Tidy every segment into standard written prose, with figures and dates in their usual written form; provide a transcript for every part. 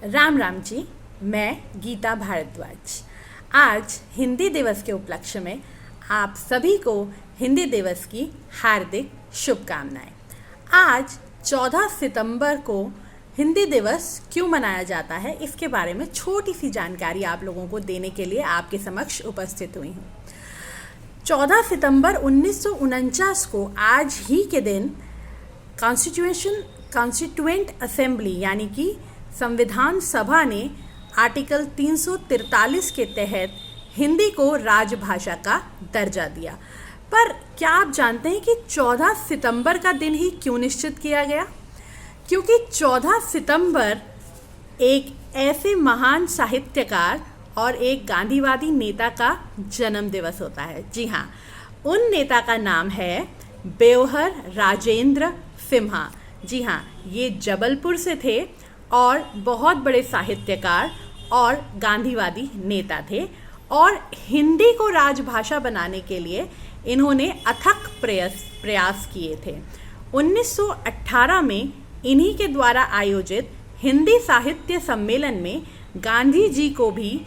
राम राम जी। मैं गीता भारद्वाज। आज हिंदी दिवस के उपलक्ष्य में आप सभी को हिंदी दिवस की हार्दिक शुभकामनाएं। आज 14 सितंबर को हिंदी दिवस क्यों मनाया जाता है, इसके बारे में छोटी सी जानकारी आप लोगों को देने के लिए आपके समक्ष उपस्थित हुई हूँ। 14 सितंबर 1949 को आज ही के दिन कॉन्स्टिट्यूएंट असेंबली यानी कि संविधान सभा ने आर्टिकल 343 के तहत हिंदी को राजभाषा का दर्जा दिया। पर क्या आप जानते हैं कि 14 सितंबर का दिन ही क्यों निश्चित किया गया? क्योंकि 14 सितंबर एक ऐसे महान साहित्यकार और एक गांधीवादी नेता का जन्म दिवस होता है। जी हाँ, उन नेता का नाम है बेवहर राजेंद्र सिम्हा। जी हाँ, ये जबलपुर से थे और बहुत बड़े साहित्यकार और गांधीवादी नेता थे और हिंदी को राजभाषा बनाने के लिए इन्होंने अथक प्रयास किए थे। 1918 में इन्हीं के द्वारा आयोजित हिंदी साहित्य सम्मेलन में गांधी जी को भी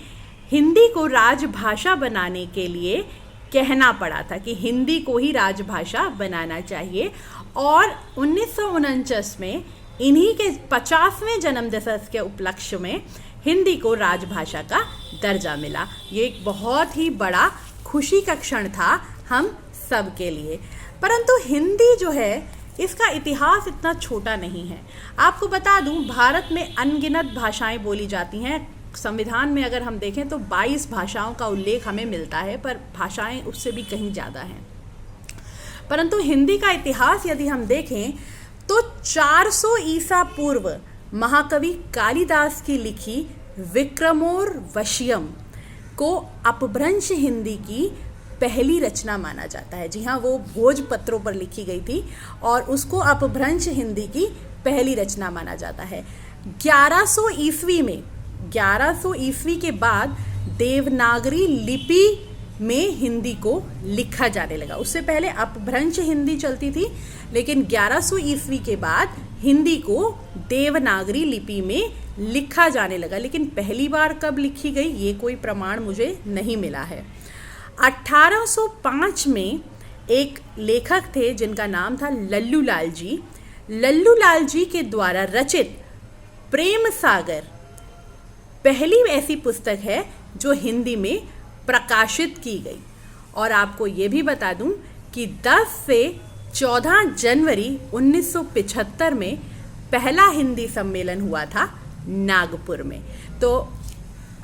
हिंदी को राजभाषा बनाने के लिए कहना पड़ा था कि हिंदी को ही राजभाषा बनाना चाहिए। और 1949 में इन्हीं के 50वें जन्म दिवस के उपलक्ष्य में हिंदी को राजभाषा का दर्जा मिला। ये एक बहुत ही बड़ा खुशी का क्षण था हम सब के लिए। परंतु हिंदी जो है, इसका इतिहास इतना छोटा नहीं है। आपको बता दूं, भारत में अनगिनत भाषाएं बोली जाती हैं। संविधान में अगर हम देखें तो 22 भाषाओं का उल्लेख हमें मिलता है, पर भाषाएं उससे भी कहीं ज़्यादा हैं। परंतु हिंदी का इतिहास यदि हम देखें तो 400 ईसा पूर्व महाकवि कालिदास की लिखी विक्रमोर्वशीयम को अपभ्रंश हिंदी की पहली रचना माना जाता है। जी हाँ, वो भोजपत्रों पर लिखी गई थी और उसको अपभ्रंश हिंदी की पहली रचना माना जाता है। 1100 ईस्वी के बाद देवनागरी लिपि में हिंदी को लिखा जाने लगा। उससे पहले अपभ्रंश हिंदी चलती थी, लेकिन 1100 ईस्वी के बाद हिंदी को देवनागरी लिपि में लिखा जाने लगा। लेकिन पहली बार कब लिखी गई, ये कोई प्रमाण मुझे नहीं मिला है। 1805 में एक लेखक थे जिनका नाम था लल्लू लाल जी। लल्लू लाल जी के द्वारा रचित प्रेम सागर पहली ऐसी पुस्तक है जो हिंदी में प्रकाशित की गई। और आपको ये भी बता दूं कि 10 से 14 जनवरी 1975 में पहला हिंदी सम्मेलन हुआ था नागपुर में। तो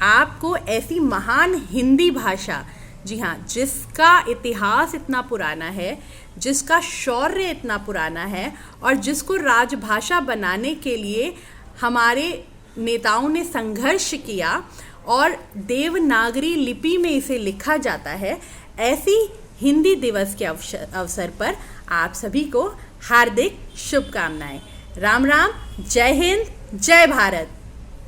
आपको ऐसी महान हिंदी भाषा, जी हाँ, जिसका इतिहास इतना पुराना है, जिसका शौर्य इतना पुराना है और जिसको राजभाषा बनाने के लिए हमारे नेताओं ने संघर्ष किया और देवनागरी लिपि में इसे लिखा जाता है, ऐसी हिंदी दिवस के अवसर पर आप सभी को हार्दिक शुभकामनाएं। राम राम, जय हिंद, जय भारत।